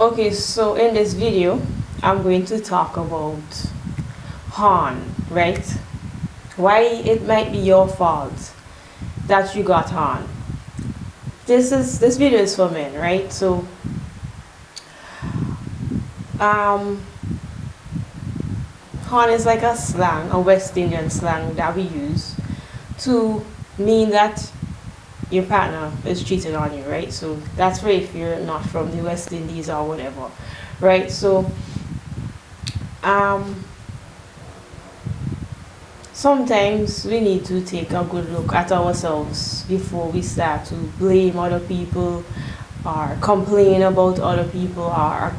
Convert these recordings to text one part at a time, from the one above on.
Okay, so in this video, I'm going to talk about harm, right? Why it might be your fault that you got harm. This video is for men, right? So um harm is like a slang, a West Indian slang that we use to mean that your partner is cheating on you, right? So that's for if you're not from the West Indies or whatever, right? So um sometimes we need to take a good look at ourselves before we start to blame other people or complain about other people or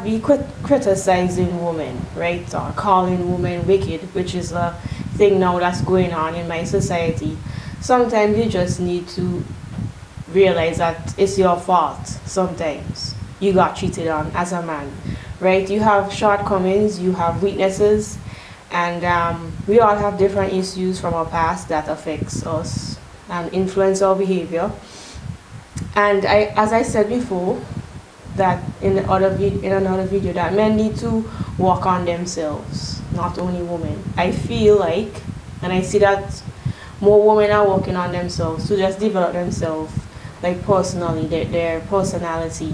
be criticizing women, right? Or calling women wicked, which is a thing now that's going on in my society. Sometimes you just need to realize that it's your fault. Sometimes you got cheated on as a man, right? You have shortcomings, you have weaknesses, and we all have different issues from our past that affects us and influence our behavior. And as I said before, that in another video, that men need to work on themselves, not only women. I feel like, and I see that more women are working on themselves to just develop themselves, like personally, their personality,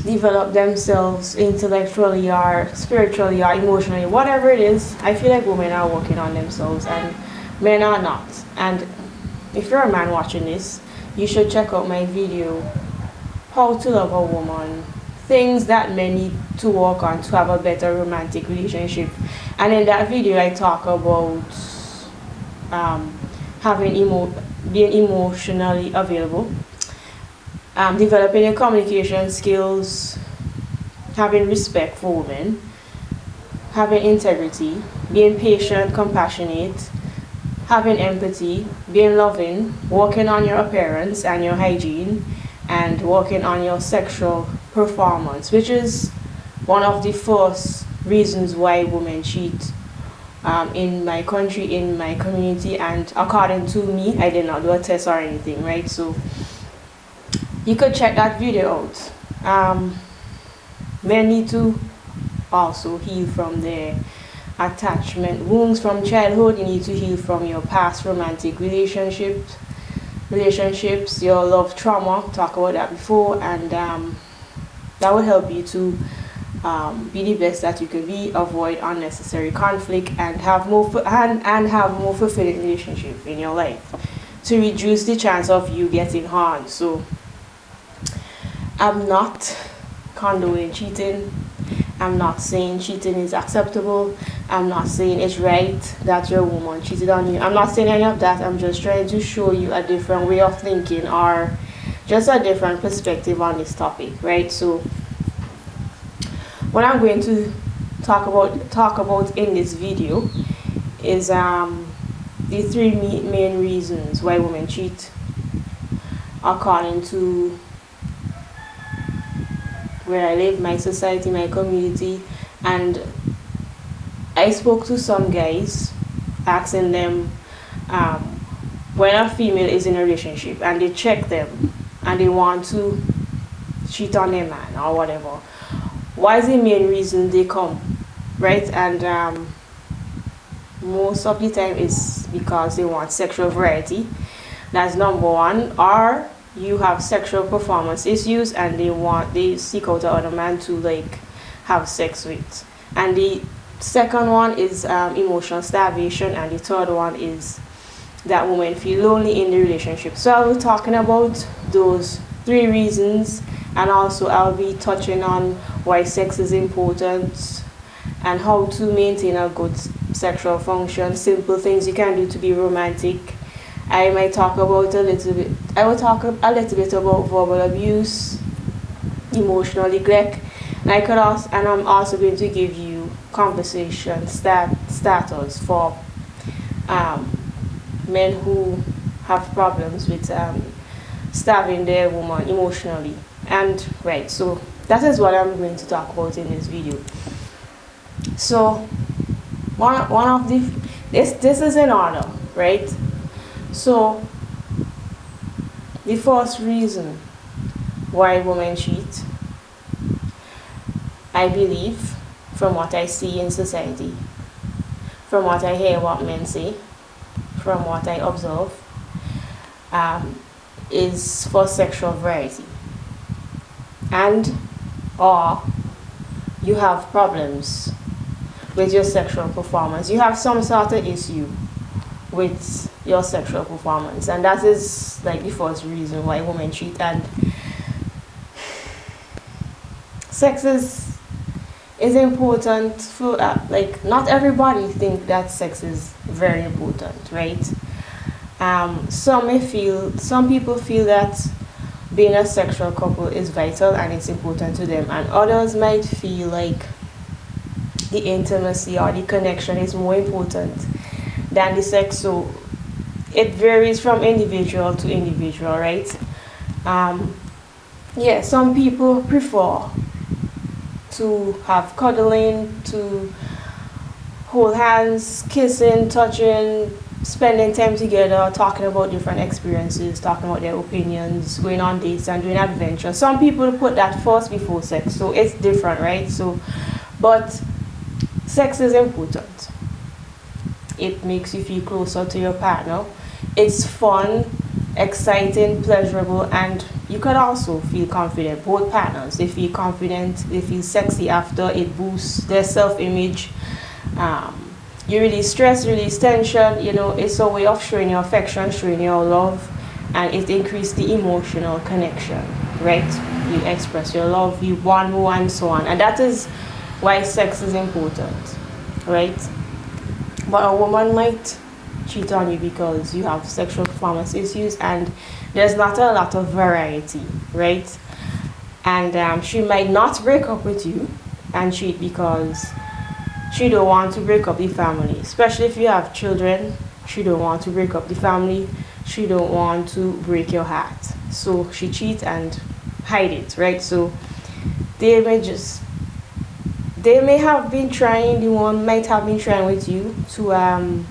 develop themselves intellectually or spiritually or emotionally, whatever it is. I feel like women are working on themselves and men are not. And if you're a man watching this, you should check out my video, How to Love a Woman, things that men need to work on to have a better romantic relationship. And in that video I talk about being emotionally available, developing your communication skills, having respect for women, having integrity, being patient, compassionate, having empathy, being loving, working on your appearance and your hygiene, and working on your sexual performance, which is one of the first reasons why women cheat in my country, in my community, and according to me. I did not do a test or anything, right? So you could check that video out. Men need to also heal from their attachment wounds from childhood. You need to heal from your past romantic relationships, your love trauma. Talk about that before, and that will help you to be the best that you can be, avoid unnecessary conflict, and have more fulfilling relationship in your life to reduce the chance of you getting harmed. So I'm not condoning cheating. I'm not saying cheating is acceptable. I'm not saying it's right that your woman cheated on you. I'm not saying any of that. I'm just trying to show you a different way of thinking or just a different perspective on this topic, right? So what I'm going to talk about in this video is the three main reasons why women cheat according to where I live, my society, my community. And I spoke to some guys asking them when a female is in a relationship and they check them and they want to cheat on their man or whatever, what is the main reason they come, right? And most of the time it's because they want sexual variety. That's number one. Or you have sexual performance issues and they seek out another man to like have sex with. And the second one is emotional starvation, and the third one is that women feel lonely in the relationship. So I'll be talking about those three reasons, and also I'll be touching on why sex is important and how to maintain a good sexual function, simple things you can do to be romantic. I will talk a little bit about verbal abuse, emotional neglect, and I'm also going to give you conversation starters for men who have problems with starving their woman emotionally. And right, so that is what I'm going to talk about in this video. So one of the this is in order, right? So the first reason why women cheat I believe, from what I see in society, from what I hear what men say, from what I observe, is for sexual variety. And or you have problems with your sexual performance. You have some sort of issue with your sexual performance, and that is like the first reason why women cheat. And sex is important for like, not everybody think that sex is very important, right? Some people feel that being a sexual couple is vital and it's important to them, and others might feel like the intimacy or the connection is more important than the sex. So it varies from individual to individual, right? Yeah, some people prefer to have cuddling, to hold hands, kissing, touching, spending time together, talking about different experiences, talking about their opinions, going on dates and doing adventures. Some people put that first before sex, so it's different, right? So, but sex is important. It makes you feel closer to your partner. It's fun, exciting, pleasurable, and you can also feel confident. Both partners, they feel confident, they feel sexy after. It boosts their self-image. You release stress, release tension. You know, it's a way of showing your affection, showing your love, and it increases the emotional connection, right? You express your love, you bond more, and so on. And that is why sex is important, right? But a woman might cheat on you because you have sexual performance issues and there's not a lot of variety, right? And she might not break up with you and cheat because she don't want to break up the family, especially if you have children. She don't want to break up the family. She don't want to break your heart, so she cheats and hide it, right? So they may just they may have been trying, the one might have been trying with you to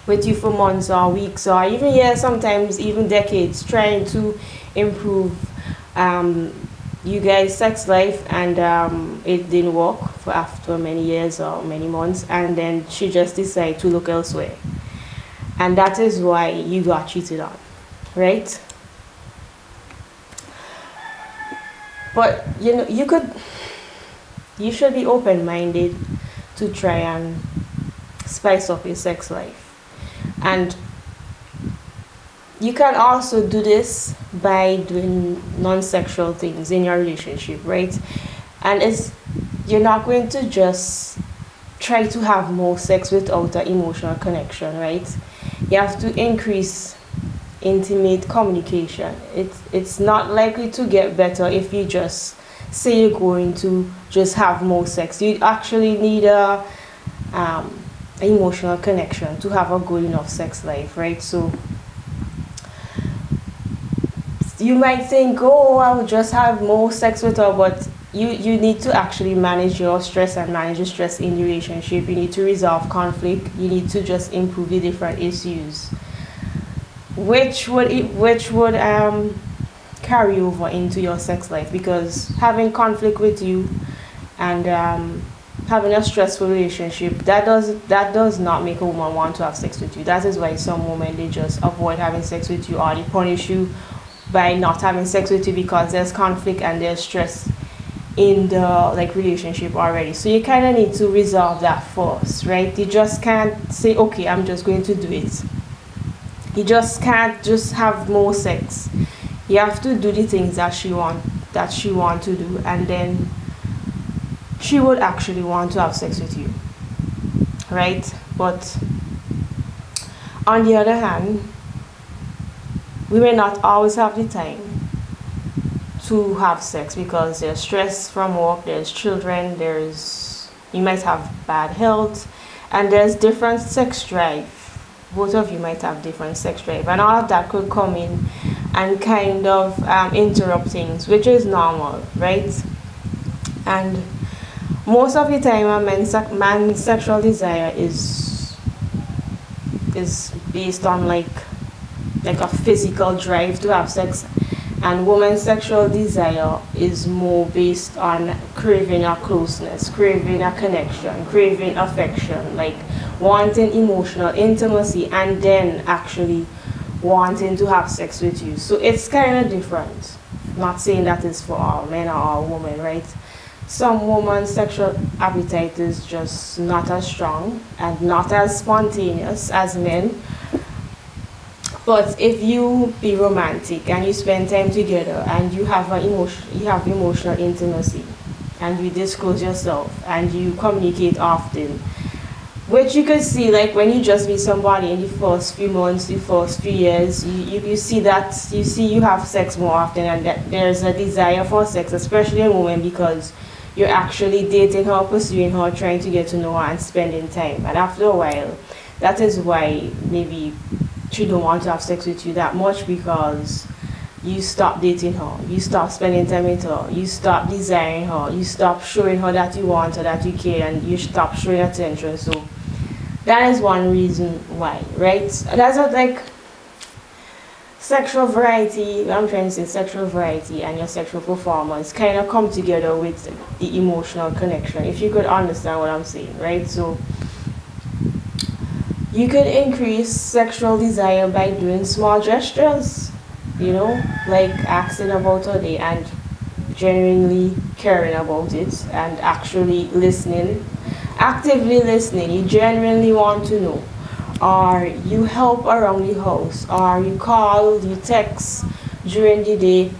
with you for months or weeks or even years, sometimes even decades, trying to improve you guys' sex life, and it didn't work for after many years or many months, and then she just decided to look elsewhere, and that is why you got cheated on, right? But you know, you should be open-minded to try and spice up your sex life. And you can also do this by doing non-sexual things in your relationship, right? And it's you're not going to just try to have more sex without an emotional connection, right? You have to increase intimate communication. It's not likely to get better if you just say you're going to just have more sex. You actually need a emotional connection to have a good enough sex life, right? So you might think, oh, I'll just have more sex with her, but you need to actually manage your stress and manage the stress in the relationship. You need to resolve conflict. You need to just improve the different issues, which would carry over into your sex life, because having conflict with you and having a stressful relationship, that does not make a woman want to have sex with you. That is why some women, they just avoid having sex with you, or they punish you by not having sex with you because there's conflict and there's stress in the like relationship already. So you kind of need to resolve that first, right? You just can't say, okay, I'm just going to do it. You just can't just have more sex. You have to do the things that she want to do, and then she would actually want to have sex with you, right? But on the other hand, we may not always have the time to have sex because there's stress from work, there's children, you might have bad health, and there's different sex drive. Both of you might have different sex drive, and all of that could come in and kind of interrupt things, which is normal, right? And most of the time, a man's sexual desire is based on like a physical drive to have sex, And woman's sexual desire is more based on craving a closeness, craving a connection, craving affection, like wanting emotional intimacy and then actually wanting to have sex with you. So it's kind of different. Not saying that is for all men or all women, right? Some women's sexual appetite is just not as strong and not as spontaneous as men. But if you be romantic and you spend time together and you have emotional intimacy and you disclose yourself and you communicate often, which you could see like when you just meet somebody in the first few months, the first few years, you see that you have sex more often and that there's a desire for sex, especially in women because you're actually dating her, pursuing her, trying to get to know her and spending time. And after a while, that is why maybe she don't want to have sex with you that much because you stop dating her, you stop spending time with her, you stop desiring her, you stop showing her that you want her, that you care, and you stop showing attention. So that is one reason why, right? That's not like sexual variety. What I'm trying to say, sexual variety and your sexual performance kind of come together with the emotional connection. If you could understand what I'm saying, right? So you could increase sexual desire by doing small gestures, like asking about her day and genuinely caring about it and actually listening, actively listening. You genuinely want to know, or you help around the house, or you call, you text during the day,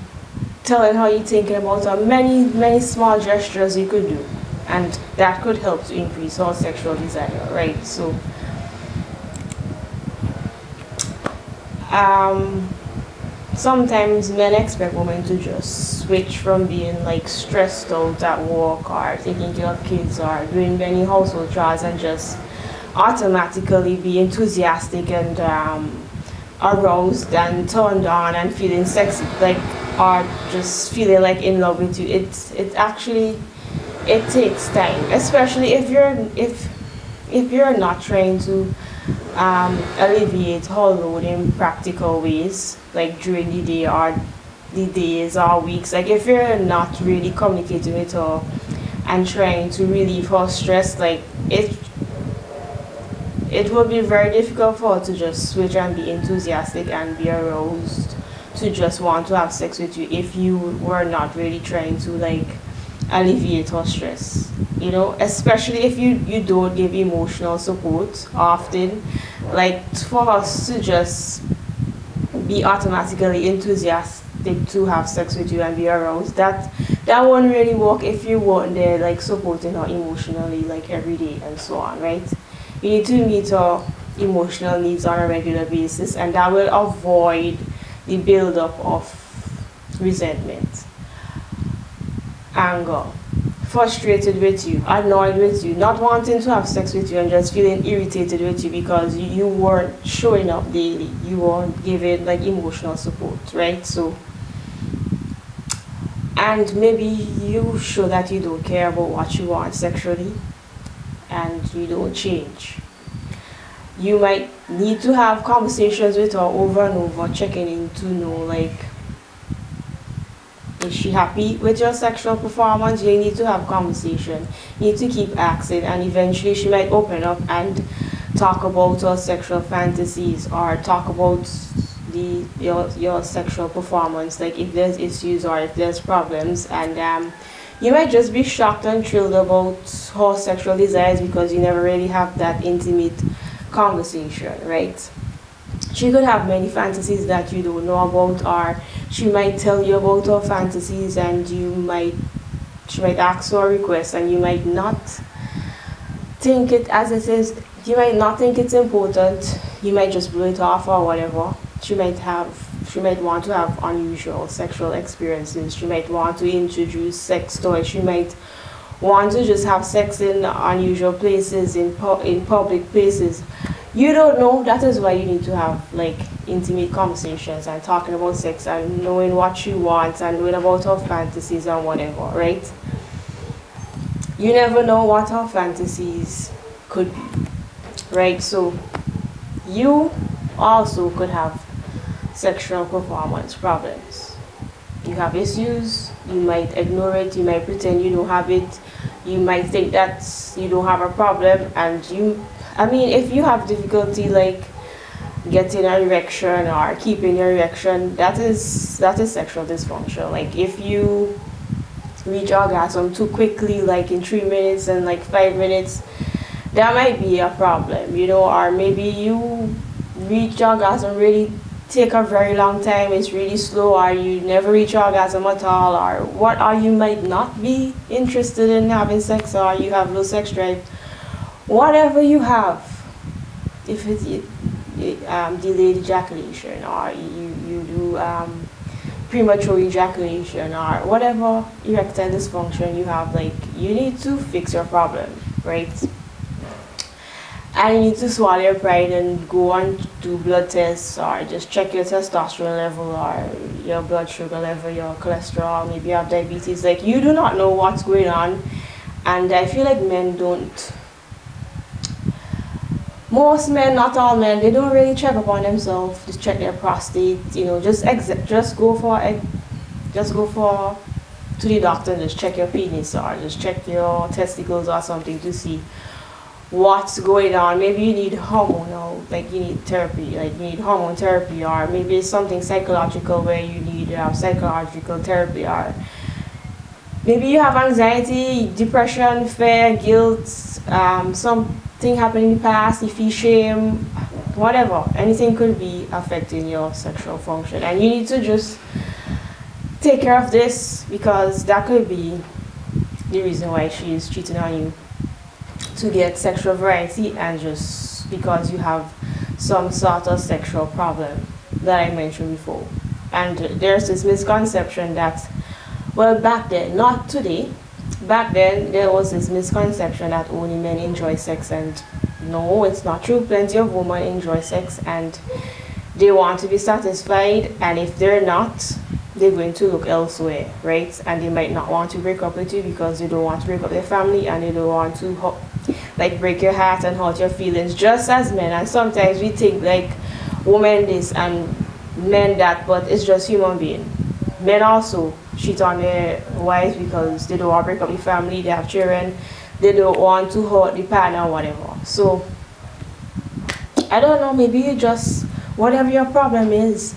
telling how you're thinking about her. Many small gestures you could do, and that could help to increase our sexual desire, right? So sometimes men expect women to just switch from being like stressed out at work or taking care of kids or doing many household chores and just automatically be enthusiastic and aroused and turned on and feeling sexy, like, or just feeling like in love with you. It actually, it takes time, especially if you're not trying to alleviate her load in practical ways, like during the day or the days or weeks. Like if you're not really communicating with her and trying to relieve her stress, like it will be very difficult for her to just switch and be enthusiastic and be aroused to just want to have sex with you if you were not really trying to like alleviate her stress, especially if you don't give emotional support often. Like for us to just be automatically enthusiastic to have sex with you and be aroused, that won't really work if you weren't there like supporting her emotionally like every day and so on, right? You need to meet her emotional needs on a regular basis, and that will avoid the build-up of resentment, anger, frustrated with you, annoyed with you, not wanting to have sex with you, and just feeling irritated with you because you weren't showing up daily, you weren't giving like emotional support, right? So, and maybe you show that you don't care about what you want sexually and you don't change. You might need to have conversations with her over and over, checking in to know like, is she happy with your sexual performance? You need to have conversation. You need to keep asking, and eventually she might open up and talk about her sexual fantasies or talk about your sexual performance, like if there's issues or if there's problems, and you might just be shocked and thrilled about her sexual desires because you never really have that intimate conversation, right? She could have many fantasies that you don't know about, or she might tell you about her fantasies and she might ask for a request and you might not think it as it is. You might not think it's important. You might just blow it off or whatever. She might want to have unusual sexual experiences. She might want to introduce sex toys. She might want to just have sex in unusual places, in public places. You don't know. That is why you need to have like intimate conversations and talking about sex and knowing what you want and knowing about her fantasies and whatever, right? You never know what her fantasies could be, right? So you also could have sexual performance problems. you have issues, you might ignore it, you might pretend you don't have it, you might think that you don't have a problem, and if you have difficulty like getting an erection or keeping your erection, that is sexual dysfunction. Like if you reach orgasm too quickly, like in 3 minutes and like 5 minutes, that might be a problem, or maybe you reach orgasm really take a very long time, it's really slow, or you never reach orgasm at all, or you might not be interested in having sex, or you have low sex drive. Whatever you have, if it's delayed ejaculation, or you do premature ejaculation, or whatever erectile dysfunction you have, like you need to fix your problem, right? And you need to swallow your pride and go and do blood tests, or just check your testosterone level, or your blood sugar level, your cholesterol, maybe you have diabetes. Like you do not know what's going on, and I feel like most men, not all men, they don't really check upon themselves, just check their prostate, just go for to the doctor and just check your penis, or just check your testicles or something to see what's going on. Maybe you need hormonal, like you need therapy, like you need hormone therapy, or maybe it's something psychological where you need psychological therapy, or maybe you have anxiety, depression, fear, guilt, something happened in the past, you feel shame, whatever. Anything could be affecting your sexual function, and you need to just take care of this, because that could be the reason why she is cheating on you, to get sexual variety, and just because you have some sort of sexual problem that I mentioned before. And there's this misconception that, well, back then, not today, back then there was this misconception that only men enjoy sex, and no, it's not true. Plenty of women enjoy sex and they want to be satisfied, and if they're not, they're going to look elsewhere, right? And they might not want to break up with you because they don't want to break up their family, and they don't want to break your heart and hurt your feelings, just as men. And sometimes we think like women this and men that, but it's just human being. Men also cheat on their wives because they don't want to break up the family, they have children, they don't want to hurt the partner or whatever. So I don't know, maybe you just, whatever your problem is,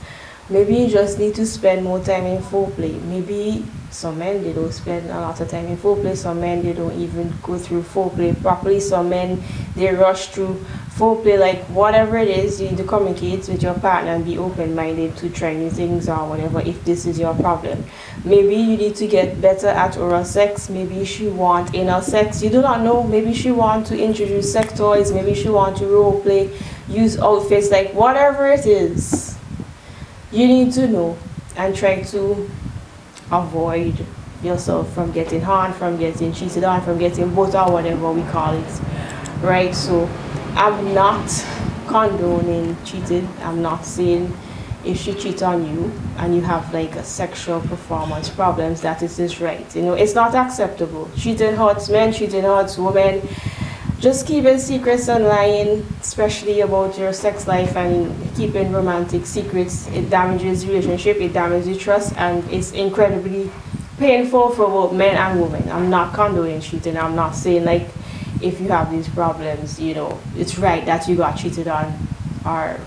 maybe you just need to spend more time in foreplay. Maybe some men, they don't spend a lot of time in foreplay. Some men, they don't even go through foreplay properly. Some men, they rush through foreplay. Like whatever it is, you need to communicate with your partner and be open-minded to try new things or whatever, if this is your problem. Maybe you need to get better at oral sex. Maybe she want anal sex. You do not know. Maybe she want to introduce sex toys. Maybe she want to role play, use outfits, like whatever it is. You need to know and try to avoid yourself from getting harmed, from getting cheated on, from getting both, or whatever we call it, right? So I'm not condoning cheating. I'm not saying if she cheats on you and you have like a sexual performance problems that it is right. It's not acceptable. Cheating hurts men, cheating hurts women. Just keeping secrets and lying, especially about your sex life, and keeping romantic secrets, it damages relationship, it damages trust, and it's incredibly painful for both men and women. I'm not condoning cheating. I'm not saying like if you have these problems, it's right that you got cheated on or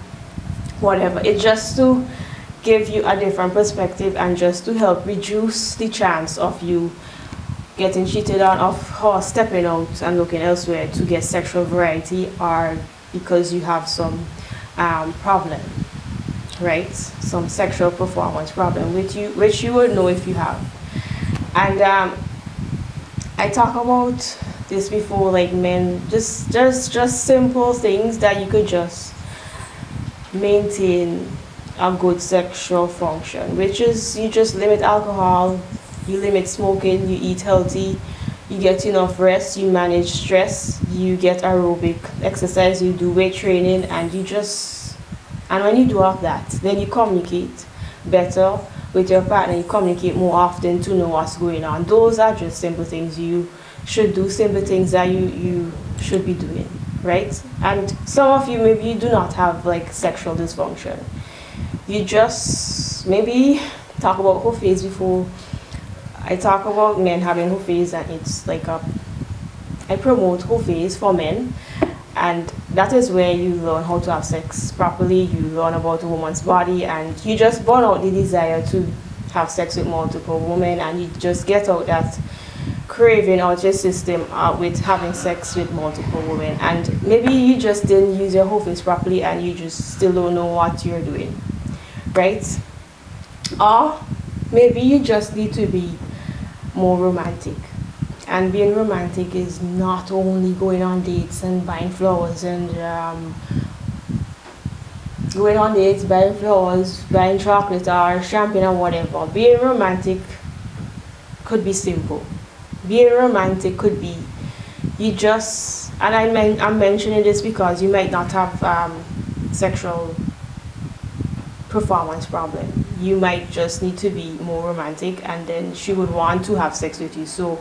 whatever. It's just to give you a different perspective and just to help reduce the chance of you getting cheated on, of her stepping out and looking elsewhere to get sexual variety, or because you have some problem, right? Some sexual performance problem, which you would know if you have. And I talk about this before, like men, just simple things that you could just maintain a good sexual function, which is you just limit alcohol, you limit smoking, you eat healthy, you get enough rest, you manage stress, you get aerobic exercise, you do weight training, and when you do all of that, then you communicate better with your partner, you communicate more often to know what's going on. Those are just simple things you should do, simple things that you should be doing, right? And some of you, maybe you do not have like sexual dysfunction. You just maybe talk about whole phase before I talk about men having whole phase, and it's like I promote whole phase for men, and that is where you learn how to have sex properly. You learn about a woman's body, and you just burn out the desire to have sex with multiple women, and you just get out that craving out your system with having sex with multiple women. And maybe you just didn't use your whole phase properly, and you just still don't know what you're doing, right? Or maybe you just need to be more romantic. And being romantic is not only going on dates and buying flowers and going on dates, buying flowers, buying chocolate or champagne or whatever. Being romantic could be simple. Being romantic could be you just, and I'm mentioning this because you might not have sexual performance problem. You might just need to be more romantic, and then she would want to have sex with you. So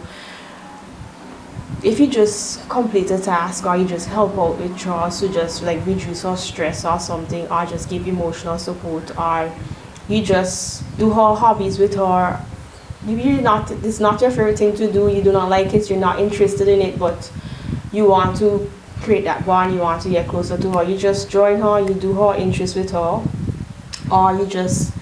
if you just complete a task, or you just help out with chores to just like reduce her stress or something, or just give emotional support, or you just do her hobbies with her. Maybe it's not your favorite thing to do, you do not like it, you're not interested in it, but you want to create that bond, you want to get closer to her. You just join her, you do her interest with her, or you just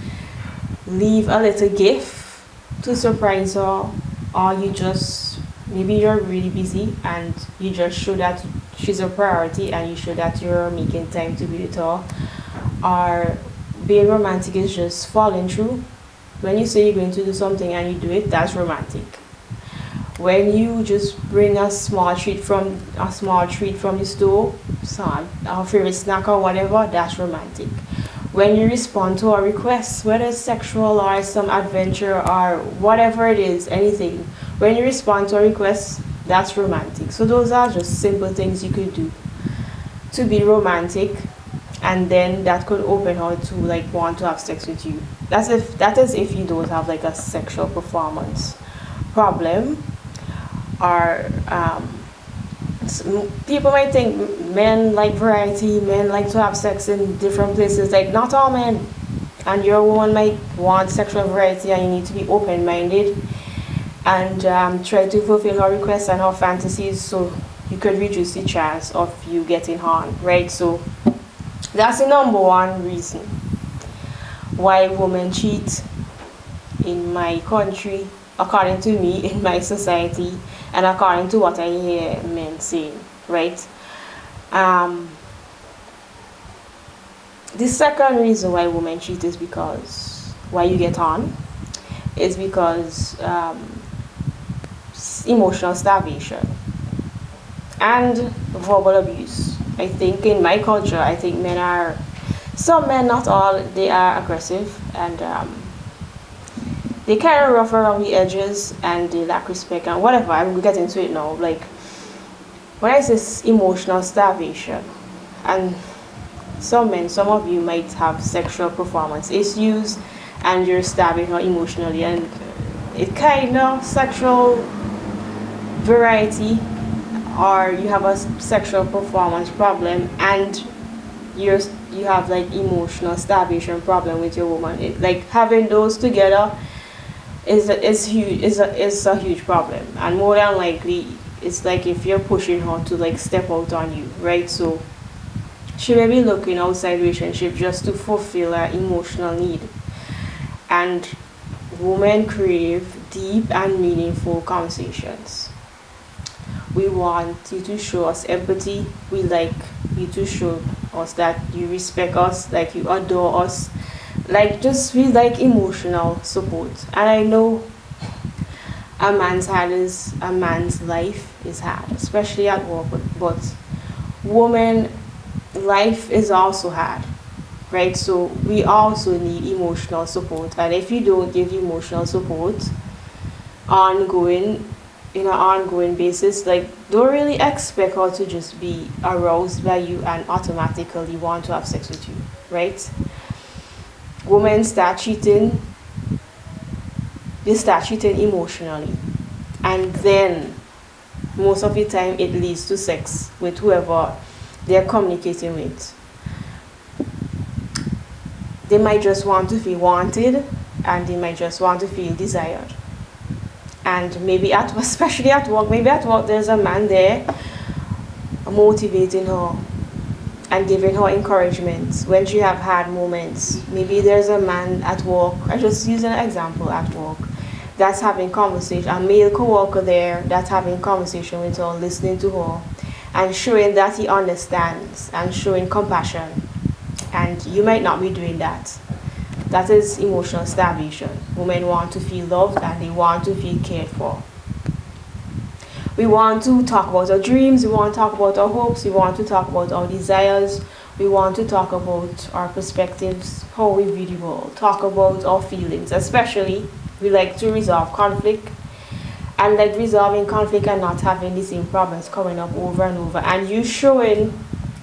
leave a little gift to surprise her, or you just, maybe you're really busy and you just show that she's a priority and you show that you're making time to be with her. Or being romantic is just following through. When you say you're going to do something and you do it, that's romantic. When you just bring a small treat from the store, our favorite snack or whatever, that's romantic. When you respond to a request, whether it's sexual or some adventure or whatever it is, anything, when you respond to a request, that's romantic. So those are just simple things you could do to be romantic, and then that could open her to like want to have sex with you. That is if you don't have like a sexual performance problem. Or people might think men like variety, men like to have sex in different places. Like, not all men. And your woman might want sexual variety, and you need to be open-minded and try to fulfill her requests and her fantasies, so you could reduce the chance of you getting harmed, right? So that's the number one reason why women cheat in my country, according to me, in my society, and according to what I hear men saying, right? The second reason why women cheat is because, why you get on, is because emotional starvation and verbal abuse. I think in my culture, I think some men, not all, they are aggressive, and they kind of rough around the edges, and they lack respect and whatever. I will get into it now. Like, when I say emotional starvation, and some of you might have sexual performance issues, and you're starving her emotionally, and it kind of sexual variety, or you have a sexual performance problem, and you have like emotional starvation problem with your woman. Like, having those together is a huge problem, and more than likely it's like if you're pushing her to like step out on you, right? So she may be looking outside relationship just to fulfill her emotional need. And women crave deep and meaningful conversations. We want you to show us empathy. We like you to show us that you respect us, like you adore us. Like, just we like emotional support. And I know a man's life is hard, especially at work, but woman life is also hard, right? So we also need emotional support, and if you don't give emotional support in an ongoing basis, like, don't really expect her to just be aroused by you and automatically want to have sex with you, right? Women start cheating, they start cheating emotionally, and then most of the time it leads to sex with whoever they're communicating with. They might just want to feel wanted, and they might just want to feel desired. And maybe especially at work, maybe at work there's a man there motivating her and giving her encouragement when she have had moments. Maybe there's a man at work, I just use an example at work, that's having conversation, a male co-worker there that's having conversation with her, listening to her, and showing that he understands and showing compassion. And you might not be doing that. That is emotional starvation. Women want to feel loved and they want to feel cared for. We want to talk about our dreams, we want to talk about our hopes, we want to talk about our desires, we want to talk about our perspectives, how we view the world, talk about our feelings. Especially, we like to resolve conflict, and like resolving conflict and not having the same problems coming up over and over. And you showing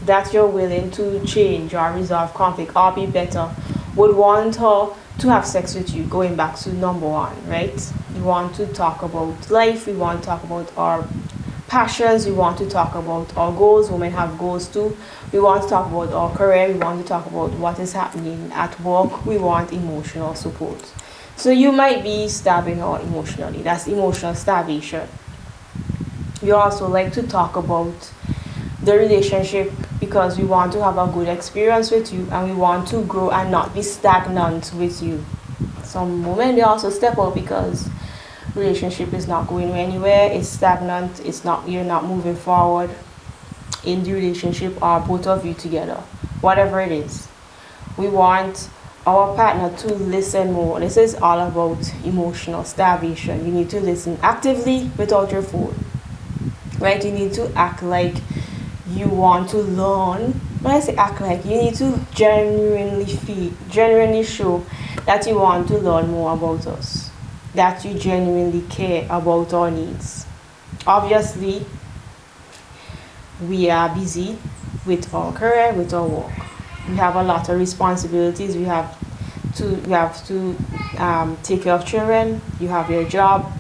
that you're willing to change or resolve conflict or be better would want her to have sex with you, going back to number one, right? We want to talk about life, we want to talk about our passions, we want to talk about our goals. Women have goals too. We want to talk about our career, we want to talk about what is happening at work, we want emotional support. So you might be starving her emotionally. That's emotional starvation. We also like to talk about the relationship because we want to have a good experience with you and we want to grow and not be stagnant with you. Some women, they also step out because relationship is not going anywhere, it's stagnant, you're not moving forward in the relationship or both of you together, whatever it is. We want our partner to listen more. This is all about emotional starvation. You need to listen actively without your phone, right? You need to act like you want to learn. When I say act like, you need to genuinely show that you want to learn more about us, that you genuinely care about our needs. Obviously, we are busy with our career, with our work. We have a lot of responsibilities. We have to take care of children. You have your job.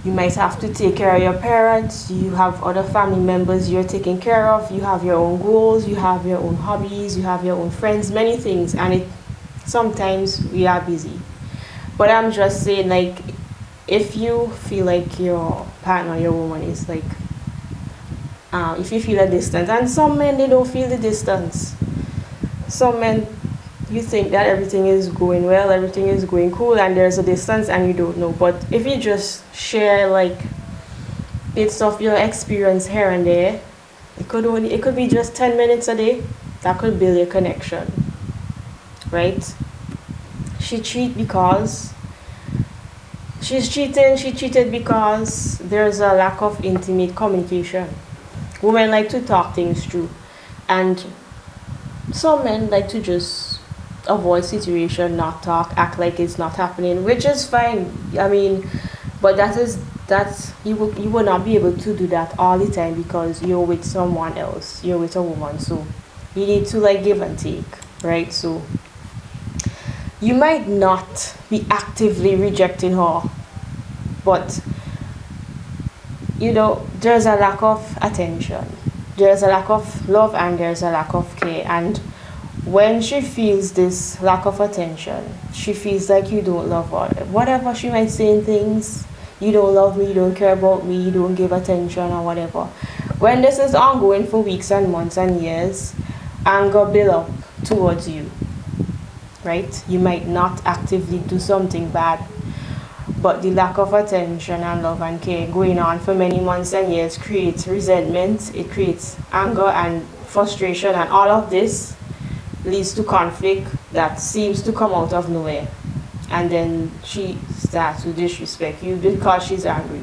You might have to take care of your parents. You have other family members you're taking care of. You have your own goals. You have your own hobbies. You have your own friends. Many things, and sometimes we are busy. But I'm just saying, like, if you feel like your partner, your woman is like, if you feel a distance, and some men, they don't feel the distance. Some men, you think that everything is going well, everything is going cool, and there's a distance and you don't know. But if you just share like bits of your experience here and there, it could be just 10 minutes a day, that could build a connection, right? She cheated because she cheated because there's a lack of intimate communication. Women like to talk things through, and some men like to just avoid situation, not talk, act like it's not happening, which is fine. I mean, but that's you will not be able to do that all the time because you're with someone else, you're with a woman. So you need to like give and take, right? So you might not be actively rejecting her, but there's a lack of attention, there's a lack of love, and there's a lack of care. And when she feels this lack of attention, she feels like you don't love her. Whatever she might say in things, you don't love me, you don't care about me, you don't give attention or whatever. When this is ongoing for weeks and months and years, anger build up towards you, right? You might not actively do something bad, but the lack of attention and love and care going on for many months and years creates resentment, it creates anger and frustration, and all of this leads to conflict that seems to come out of nowhere. And then she starts to disrespect you because she's angry.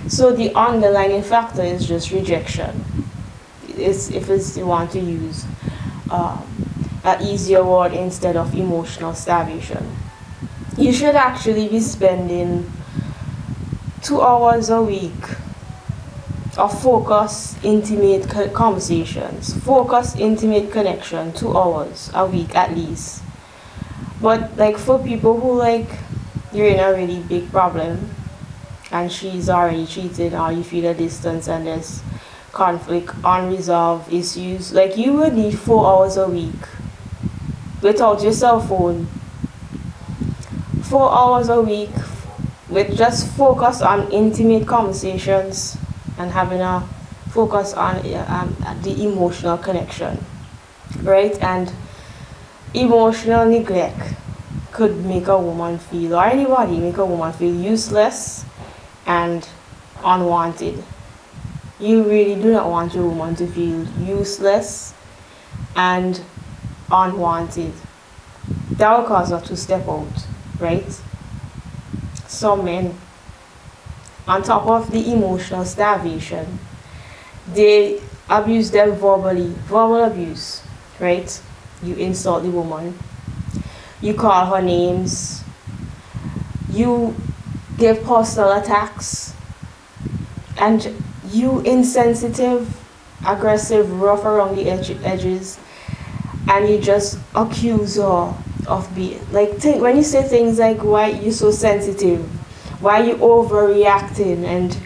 So the underlying factor is just rejection. If you want to use an easier word instead of emotional starvation. You should actually be spending 2 hours a week of focused, intimate conversations, focused, intimate connection, 2 hours a week at least. But like for people who like, you're in a really big problem and she's already cheated, or you feel a distance and there's conflict, unresolved issues, like you would need 4 hours a week without your cell phone 4 hours a week with just focus on intimate conversations and having a focus on the emotional connection, right? And emotional neglect could make a woman feel, or anybody make a woman feel useless and unwanted. You really do not want your woman to feel useless and unwanted. That will cause her to step out, right? Some men, on top of the emotional starvation, they abuse them verbally. Verbal abuse, right? You insult the woman, you call her names, you give personal attacks, and you insensitive, aggressive, rough around the edges, and you just accuse her of being like, when you say things like, why you so sensitive, why you overreacting, and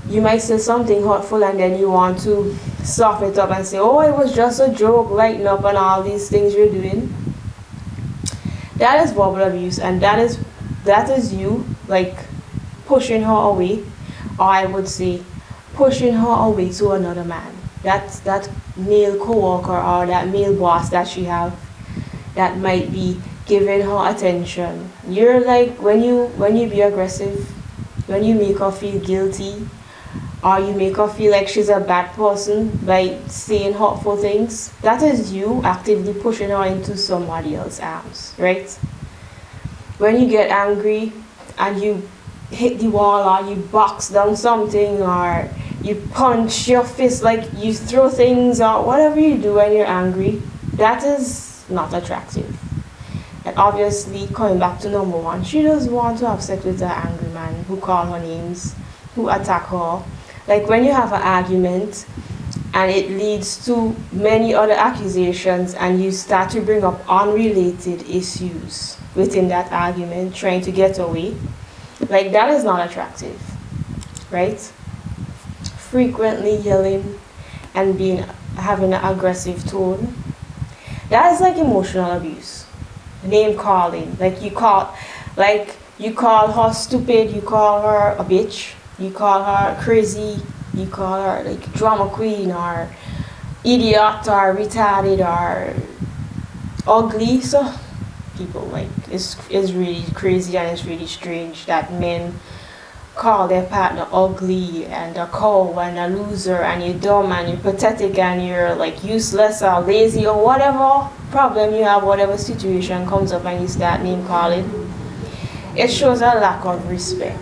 you might say something hurtful and then you want to soften it up and say, oh, it was just a joke, lighten up, and all these things you're doing. That is verbal abuse, and that is you like pushing her away, or I would say pushing her away to another man. That's that male co-worker or that male boss that she have that might be giving her attention. You're like, when you be aggressive, when you make her feel guilty, or you make her feel like she's a bad person by saying hurtful things, that is you actively pushing her into somebody else's arms, right? When you get angry and you hit the wall, or you box down something, or you punch your fist, like you throw things, or whatever you do when you're angry, that is not attractive. And obviously, coming back to number one, she doesn't want to have sex with an angry man who call her names, who attack her. Like when you have an argument and it leads to many other accusations and you start to bring up unrelated issues within that argument, trying to get away, like that is not attractive, right? Frequently yelling and having an aggressive tone, that is like emotional abuse. Name calling, like you call her stupid, you call her a bitch, you call her crazy, you call her like drama queen, or idiot, or retarded, or ugly. So people, like, it's really crazy, and it's really strange that men call their partner ugly and a cow and a loser and you're dumb and you're pathetic and you're like useless or lazy or whatever problem you have, whatever situation comes up, and you start name calling. It shows a lack of respect.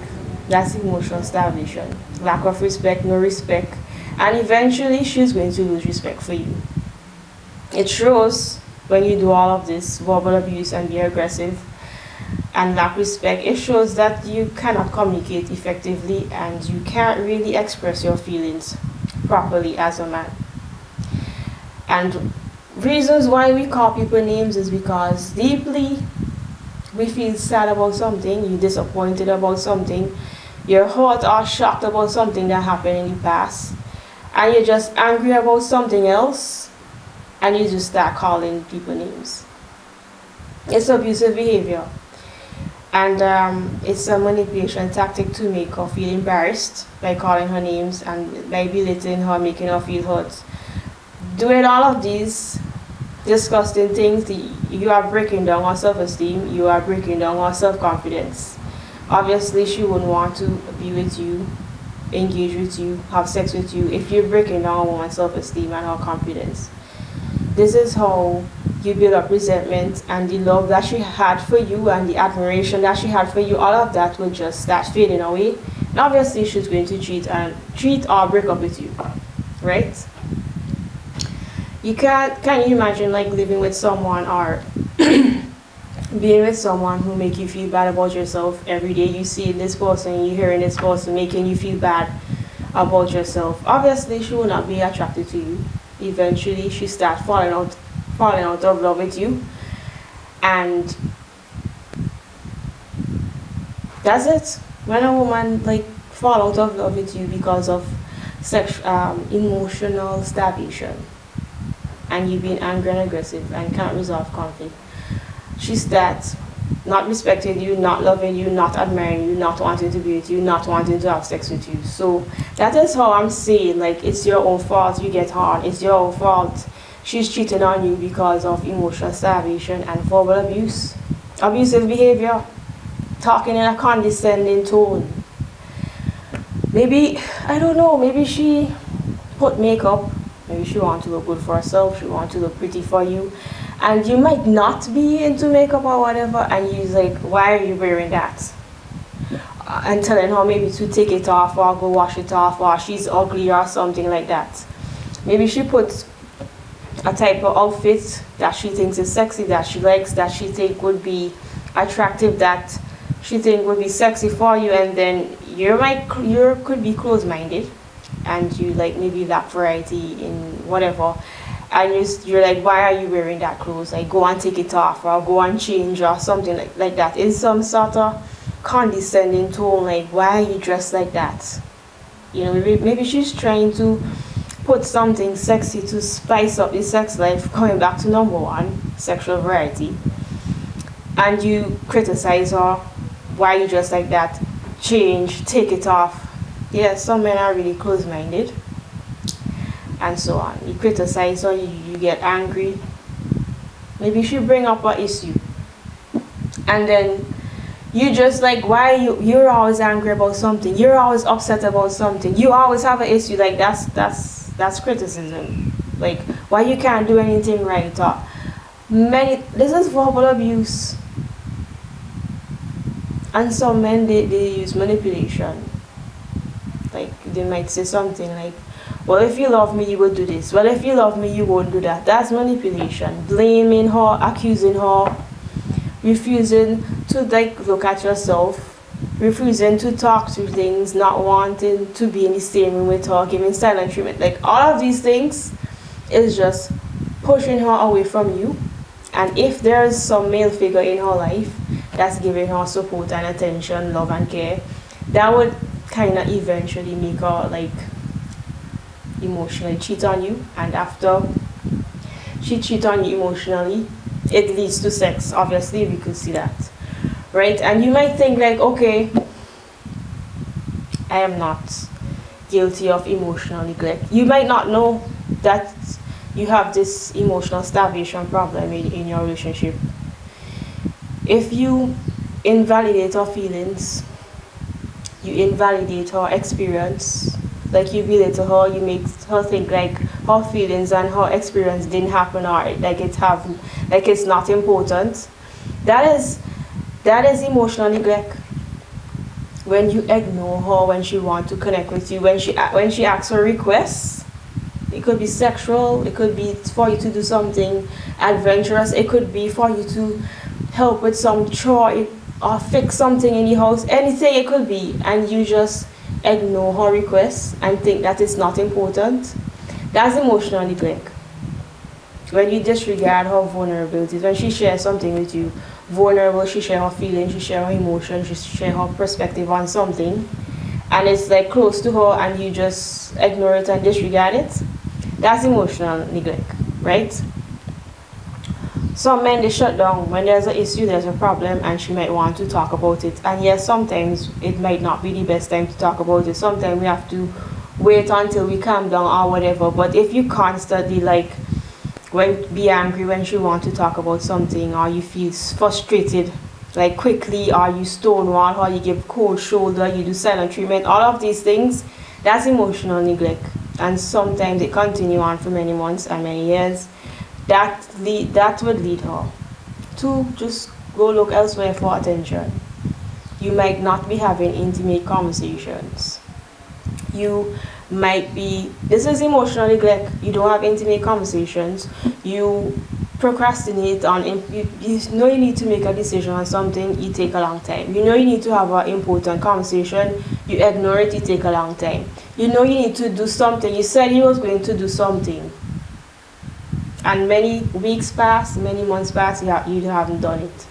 That's emotional starvation. Lack of respect, no respect, and eventually she's going to lose respect for you. It shows when you do all of this verbal abuse and be aggressive and lack respect. It shows that you cannot communicate effectively and you can't really express your feelings properly as a man. And reasons why we call people names is because deeply we feel sad about something, you're disappointed about something, you're hurt or shocked about something that happened in the past, and you're just angry about something else, and you just start calling people names. It's abusive behavior, and it's a manipulation tactic to make her feel embarrassed by calling her names and by belittling her, making her feel hurt. Doing all of these disgusting things, you are breaking down her self-esteem, you are breaking down her self-confidence. Obviously, she wouldn't want to be with you, engage with you, have sex with you if you're breaking down a woman's self-esteem and her confidence. This is how you build up resentment, and the love that she had for you and the admiration that she had for you, all of that will just start fading away. And obviously, she's going to cheat or break up with you, right? Can you imagine like living with someone or being with someone who make you feel bad about yourself every day? You see this person, you hearing this person making you feel bad about yourself. Obviously, she will not be attracted to you. Eventually, she starts falling out of love with you, and that's it. When a woman like fall out of love with you because of emotional starvation, and you being angry and aggressive and can't resolve conflict, she starts not respecting you, not loving you, not admiring you, not wanting to be with you, not wanting to have sex with you. So that is how I'm saying, like, it's your own fault you get hard. It's your own fault she's cheating on you because of emotional starvation and verbal abuse. Abusive behavior, talking in a condescending tone. Maybe, I don't know, maybe she put makeup. Maybe she wants to look good for herself, she wants to look pretty for you. And you might not be into makeup or whatever, and you're like, why are you wearing that? And telling her maybe to take it off or go wash it off, or she's ugly or something like that. Maybe she puts a type of outfit that she thinks is sexy, that she likes, that she think would be attractive, that she think would be sexy for you, and then you could be closed-minded, and you like maybe lack variety in whatever, and you're like, why are you wearing that clothes? Like, go and take it off, or go and change, or something like that, in some sort of condescending tone, like, why are you dressed like that? You know, maybe she's trying to put something sexy to spice up the sex life, coming back to number one, sexual variety, and you criticize her, why are you dressed like that? Change, take it off. Yeah, some men are really close-minded, and so on. You criticize her, you get angry. Maybe she bring up an issue, and then you just like, why you're always angry about something, you're always upset about something, you always have an issue. Like, that's criticism. Like, why you can't do anything right, or this is verbal abuse. And some men, they use manipulation. Like, they might say something like, well, if you love me, you would do this. Well, if you love me, you won't do that. That's manipulation. Blaming her, accusing her, refusing to like look at yourself, refusing to talk through things, not wanting to be in the same room with her, giving silent treatment. Like, all of these things is just pushing her away from you. And if there's some male figure in her life that's giving her support and attention, love and care, that would kind of eventually make her like emotionally cheat on you. And after she cheats on you emotionally, it leads to sex. Obviously, we could see that, right? And you might think like, okay, I am not guilty of emotional neglect. You might not know that you have this emotional starvation problem in your relationship. If you invalidate her feelings, you invalidate her experience, like you belittle her, you make her think like her feelings and her experience didn't happen, or like it's not important. That is emotional neglect. When you ignore her when she wants to connect with you, when she asks for requests, it could be sexual, it could be for you to do something adventurous, it could be for you to help with some chore or fix something in the house, anything it could be, and you just ignore her requests and think that it's not important. That's emotional neglect. When you disregard her vulnerabilities, when she shares something with you, vulnerable, she shares her feelings, she shares her emotions, she shares her perspective on something, and it's like close to her and you just ignore it and disregard it, that's emotional neglect, right? Some men, they shut down when there's an issue, there's a problem, and she might want to talk about it. And yes, sometimes it might not be the best time to talk about it. Sometimes we have to wait until we calm down or whatever. But if you constantly like be angry when she wants to talk about something, or you feel frustrated like quickly, or you stonewall, or you give cold shoulder, you do silent treatment, all of these things, that's emotional neglect. And sometimes it continue on for many months and many years. That would lead her to just go look elsewhere for attention. You might not be having intimate conversations. You might be, this is emotional neglect. You don't have intimate conversations. You procrastinate on, you know you need to make a decision on something, you take a long time. You know you need to have an important conversation, you ignore it, you take a long time. You know you need to do something, you said you was going to do something, and many weeks pass, many months pass, you haven't done it.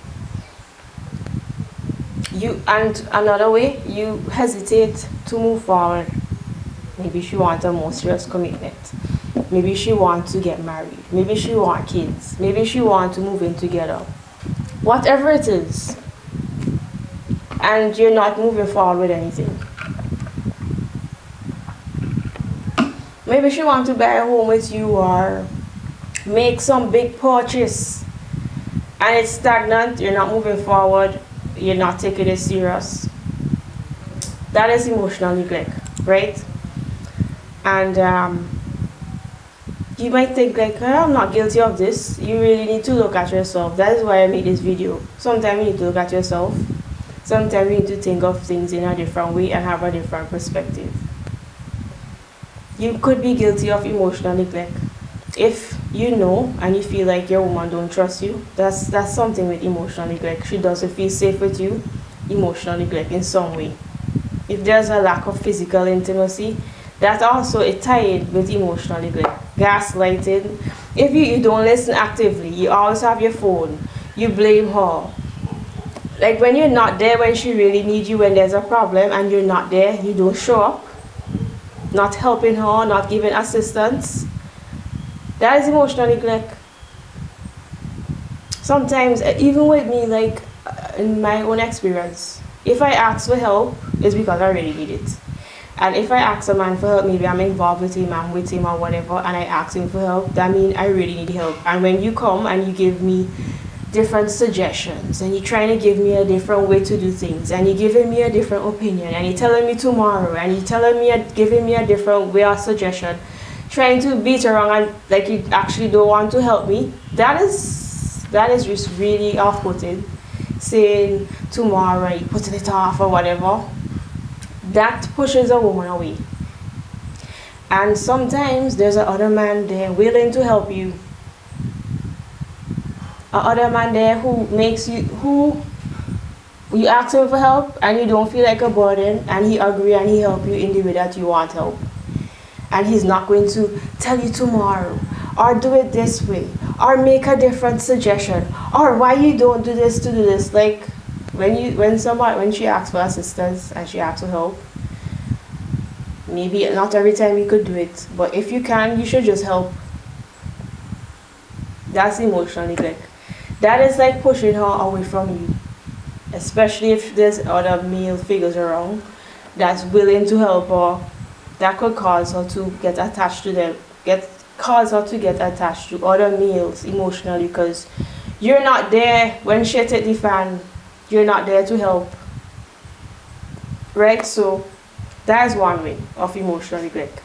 And another way, you hesitate to move forward. Maybe she wants a more serious commitment. Maybe she wants to get married. Maybe she wants kids. Maybe she wants to move in together. whatever it is, and you're not moving forward with anything. Maybe she wants to buy a home with you or make some big purchase, and it's stagnant, you're not moving forward, you're not taking it serious. That is emotional neglect, right? And you might think like, I'm not guilty of this. You really need to look at yourself. That is why I made this video. Sometimes you need to look at yourself. Sometimes you need to think of things in a different way and have a different perspective. You could be guilty of emotional neglect. If you know and you feel like your woman don't trust you, that's something with emotional neglect. She doesn't feel safe with you, emotional neglect in some way. If there's a lack of physical intimacy, that also is tied with emotional neglect. Gaslighting. If you don't listen actively, you always have your phone, you blame her. Like when you're not there when she really needs you, when there's a problem and you're not there, you don't show up, not helping her, not giving assistance. That is emotional neglect. Sometimes, even with me, like in my own experience, if I ask for help, it's because I really need it. And if I ask a man for help, maybe I'm involved with him, I'm with him or whatever, and I ask him for help, that means I really need help. And when you come and you give me different suggestions, and you're trying to give me a different way to do things, and you're giving me a different opinion, and you're telling me tomorrow, and you're telling me, giving me a different way or suggestion, trying to beat around and like you actually don't want to help me, that is just really off-putting. Saying tomorrow, you putting it off or whatever, that pushes a woman away. And sometimes there's another man there willing to help you, another man there who you ask him for help and you don't feel like a burden, and he agree and he help you in the way that you want help. And he's not going to tell you tomorrow or do it this way or make a different suggestion or why you don't do this to do this. Like when she asks for assistance and she asks for help, maybe not every time you could do it, but if you can, you should just help. That's emotional neglect. That is like pushing her away from you, especially if there's other male figures around that's willing to help her. That could cause her to get attached to them, cause her to get attached to other males emotionally, because you're not there when shit hit the fan. You're not there to help, right? So that is one way of emotional neglect.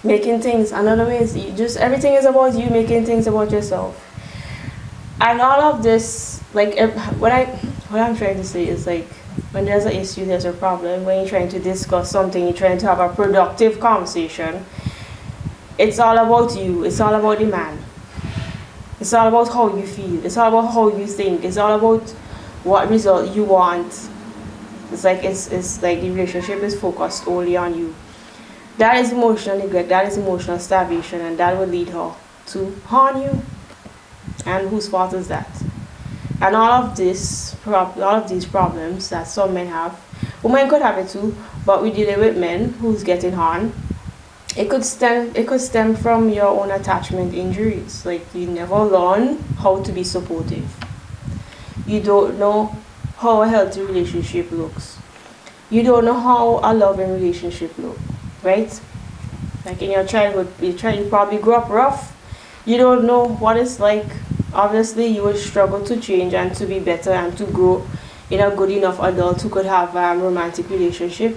Making things, another way is just everything is about you making things about yourself. And all of this, like what I'm trying to say is like, when there's an issue, there's a problem. When you're trying to discuss something, you're trying to have a productive conversation, it's all about you. It's all about the man. It's all about how you feel. It's all about how you think. It's all about what result you want. It's like the relationship is focused only on you. That is emotional neglect. That is emotional starvation, and that will lead her to harm you. And whose fault is that? And all of these problems that some men have, women could have it too, but we're dealing with men who's getting harmed. It could stem from your own attachment injuries. Like you never learn how to be supportive. You don't know how a healthy relationship looks. You don't know how a loving relationship looks, right? Like in your childhood, you probably grew up rough. You don't know what it's like. Obviously, you will struggle to change and to be better and to grow in a good enough adult who could have a romantic relationship.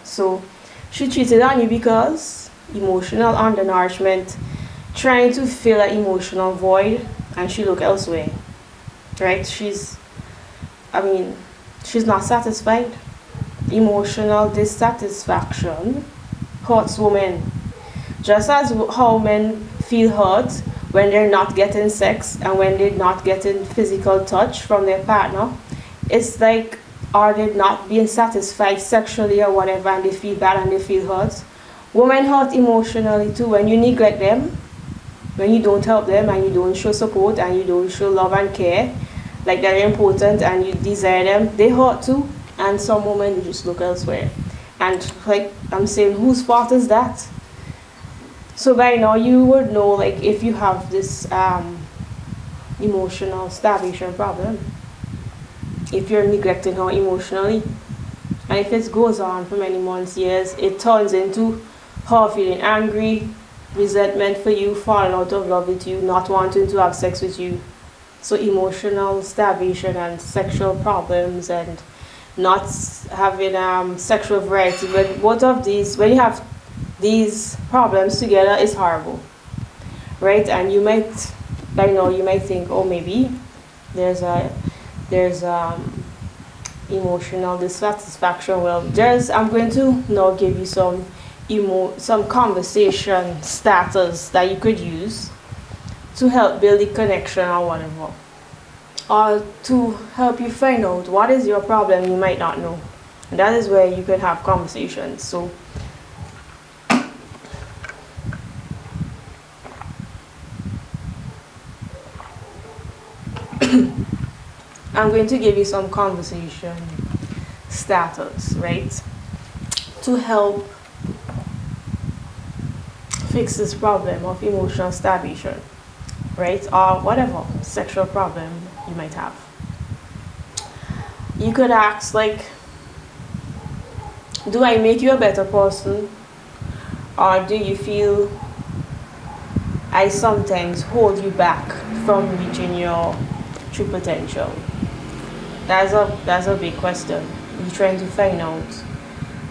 So she cheated on you because emotional undernourishment, trying to fill an emotional void, and she looked elsewhere, right? She's not satisfied. Emotional dissatisfaction hurts women. Just as how men feel hurt when they're not getting sex and when they're not getting physical touch from their partner, it's like, are they not being satisfied sexually or whatever, and they feel bad and they feel hurt. Women hurt emotionally too when you neglect them, when you don't help them and you don't show support and you don't show love and care, like they're important and you desire them, they hurt too. And some women, you just look elsewhere. And like I'm saying, whose fault is that? So by now you would know, like if you have this emotional starvation problem. If you're neglecting her emotionally, and if it goes on for many months, years, it turns into her feeling angry, resentment for you, falling out of love with you, not wanting to have sex with you. So emotional starvation and sexual problems and not having sexual variety. But both of these, when you have these problems together, is horrible, right? And you might, I know, you might think, oh, maybe there's emotional dissatisfaction. Well, I'm going to now give you some conversation starters that you could use to help build the connection or whatever, or to help you find out what is your problem you might not know. And that is where you could have conversations. So I'm going to give you some conversation starters, right, to help fix this problem of emotional starvation, right, or whatever sexual problem you might have. You could ask, like, do I make you a better person, or do you feel I sometimes hold you back from reaching your true potential? That's a big question. You're trying to find out,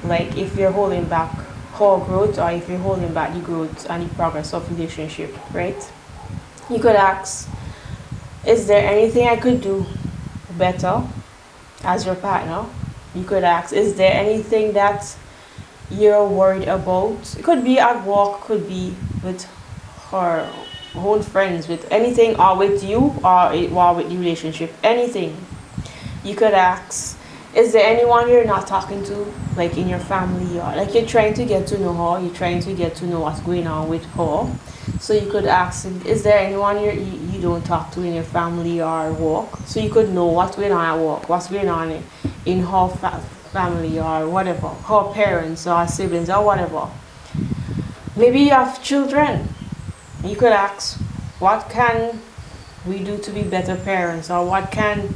like, if you're holding back her growth, or if you're holding back the growth and the progress of relationship, right? You could ask, is there anything I could do better as your partner? You could ask, is there anything that you're worried about? It could be at work, could be with her own friends, with anything, or with you, or with the relationship, anything. You could ask, is there anyone you're not talking to, like in your family, or like you're trying to get to know her, you're trying to get to know what's going on with her. So you could ask, is there anyone you don't talk to in your family or work? So you could know what's going on at work, what's going on in her family or whatever, her parents or siblings or whatever. Maybe you have children. You could ask, what can we do to be better parents, or what can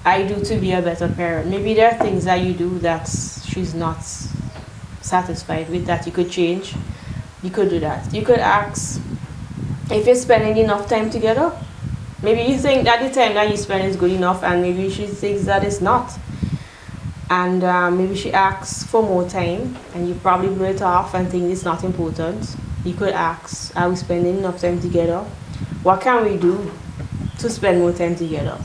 I do to be a better parent? Maybe there are things that you do that she's not satisfied with that you could change. You could do that. You could ask if you're spending enough time together. Maybe you think that the time that you spend is good enough, and maybe she thinks that it's not. And maybe she asks for more time, and you probably blow it off and think it's not important. You could ask, are we spending enough time together? What can we do to spend more time together?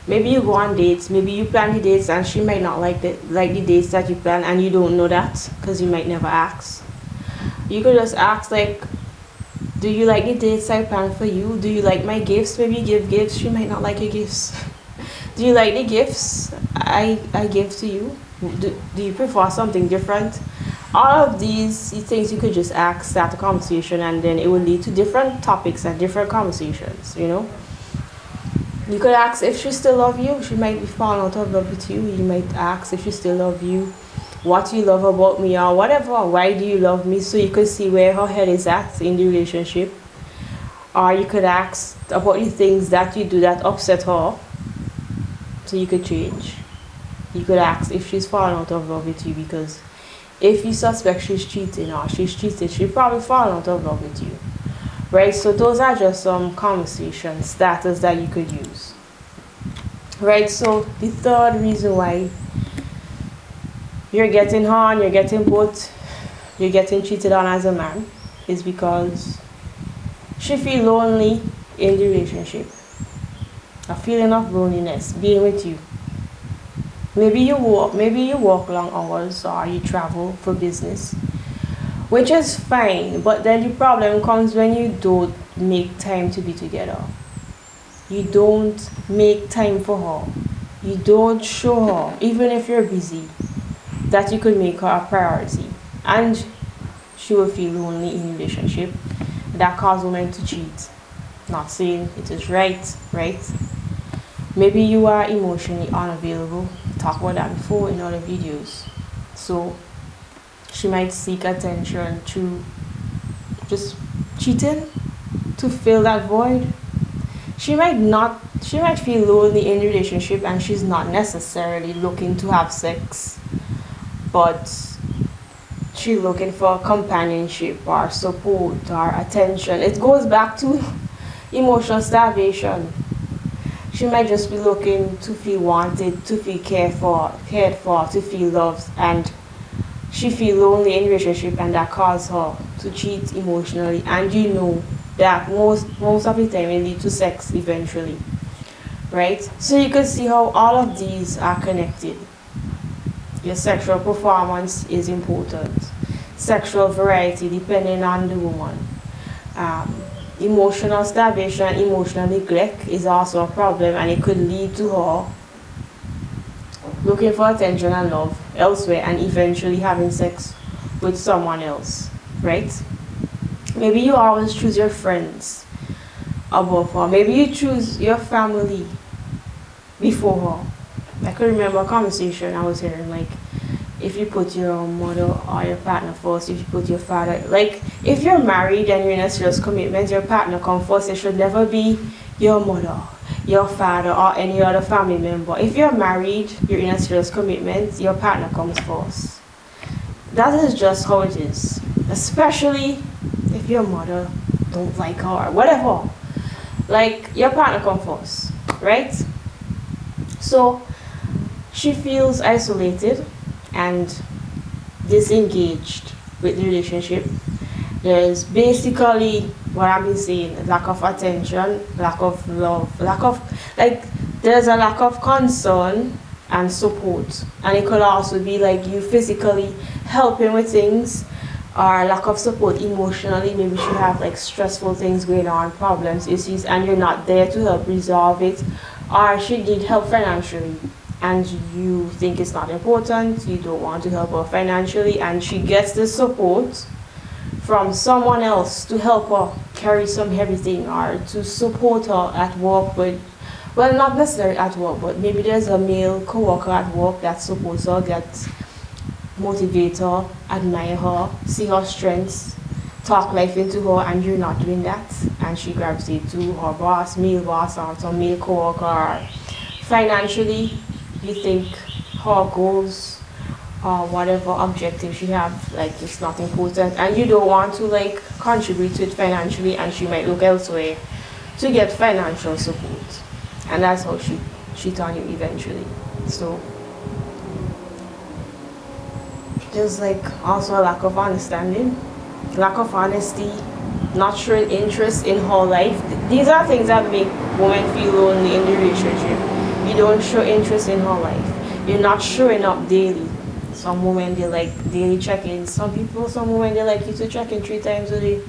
Maybe you go on dates, maybe you plan the dates and she might not like the dates that you plan, and you don't know that because you might never ask. You could just ask, like, do you like the dates I plan for you? Do you like my gifts? Maybe you give gifts, she might not like your gifts. Do you like the gifts I give to you? Do you prefer something different? All of these things you could just ask, start a conversation, and then it will lead to different topics and different conversations, you know? You could ask if she still love you. She might be falling out of love with you. You might ask if she still love you, what you love about me, or whatever. Why do you love me? So you could see where her head is at in the relationship. Or you could ask about the things that you do that upset her, so you could change. You could ask if she's falling out of love with you, because if you suspect she's cheating or she's cheated, she'll probably fall out of love with you. Right, so those are just some conversation starters that you could use. Right, so the third reason why you're getting on, you're getting cheated on as a man is because she feels lonely in the relationship. A feeling of loneliness being with you. Maybe you walk long hours, or you travel for business, which is fine, but then the problem comes when you don't make time to be together. You don't make time for her. You don't show her, even if you're busy, that you could make her a priority. And she will feel lonely in a relationship. That causes women to cheat. Not saying it is right? Maybe you are emotionally unavailable. Talk about that before in other videos. So she might seek attention through just cheating to fill that void. she might feel lonely in relationship and she's not necessarily looking to have sex, but she looking for companionship or support or attention. It goes back to emotional starvation. She might just be looking to feel wanted, to feel cared for, to feel loved, and she feel lonely in relationship, and that cause her to cheat emotionally. And you know that most of the time it lead to sex eventually, right? So you can see how all of these are connected. Your sexual performance is important. Sexual variety depending on the woman. Um, Emotional starvation, emotional neglect is also a problem, and it could lead to her looking for attention and love elsewhere and eventually having sex with someone else, right? Maybe you always choose your friends above her. Maybe you choose your family before her. I could remember a conversation I was hearing, like, if you put your mother or your partner first, if you put your father, like, if you're married and you're in a serious commitment, your partner comes first. It should never be your mother, your father, or any other family member. If you're married, you're in a serious commitment, your partner comes first. That is just how it is. Especially if your mother don't like her or whatever. Like, your partner comes first, right? So she feels isolated and disengaged with the relationship. There's basically what I've been saying: lack of attention, lack of love, lack of, like, there's a lack of concern and support. And it could also be like you physically helping with things, or lack of support emotionally. Maybe she have like stressful things going on, problems, issues, and you're not there to help resolve it. Or she need help financially, and you think it's not important, you don't want to help her financially, and she gets the support from someone else to help her carry some heavy thing, or to support her at work with, well, not necessarily at work, but maybe there's a male co-worker at work that supports her, that motivates her, admire her, see her strengths, talk life into her, and you're not doing that, and she gravitates to her boss, male boss, or some male co-worker. Financially, you think her goals or whatever objective she have, like, it's not important, and you don't want to like contribute to it financially, and she might look elsewhere to get financial support, and that's how she cheat on you eventually. So there's like also a lack of understanding, lack of honesty, not showing interest in her life. These are things that make women feel lonely in the relationship. You don't show interest in her life. You're not showing up daily. Some women, they like daily check-ins. Some women, they like you to check in 3 times a day.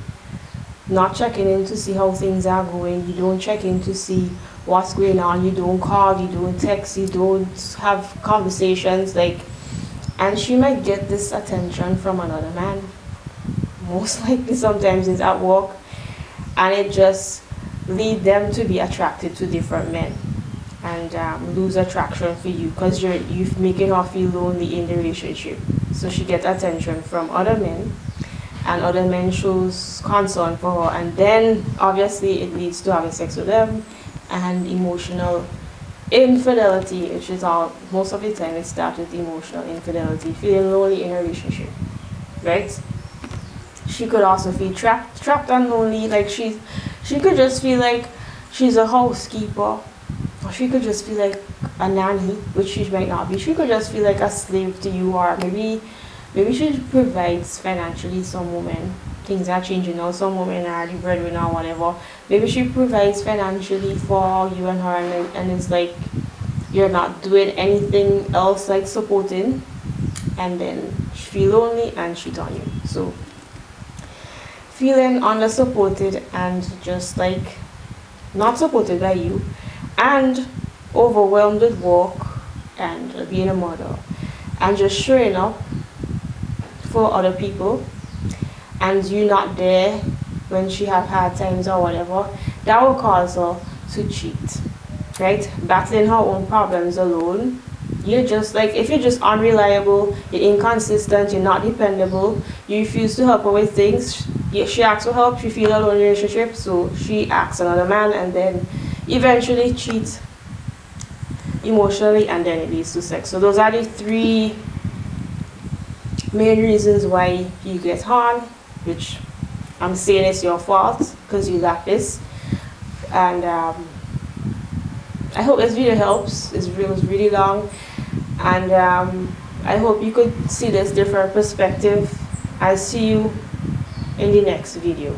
Not checking in to see how things are going. You don't check in to see what's going on. You don't call, you don't text, you don't have conversations, like, and she might get this attention from another man. Most likely sometimes it's at work, and it just lead them to be attracted to different men, and lose attraction for you, because you're making her feel lonely in the relationship. So she gets attention from other men, and other men shows concern for her, and then obviously it leads to having sex with them, and emotional infidelity, which is all, most of the time it starts with emotional infidelity, feeling lonely in a relationship, right? She could also feel trapped and lonely, like she could just feel like she's a housekeeper, or she could just feel like a nanny, which she might not be. She could just feel like a slave to you, or maybe she provides financially. Some women, things are changing now, some women are the breadwinner or whatever. Maybe she provides financially for you and her, and it's like you're not doing anything else like supporting, and then she feel lonely and cheat on you. So feeling under-supported and just like not supported by you, and overwhelmed with work and being a mother, and just showing up for other people, and you not there when she have hard times or whatever, that will cause her to cheat, right? Battling her own problems alone. You're just like, if you're just unreliable, you're inconsistent, you're not dependable, you refuse to help her with things. She asks for help, she feels alone in a relationship, so she asks another man, and then eventually cheat emotionally, and then it leads to sex. So those are the three main reasons why you get harmed, which I'm saying it's your fault because you got this. And I hope this video helps. This video was really long, and I hope you could see this different perspective. I'll see you in the next video.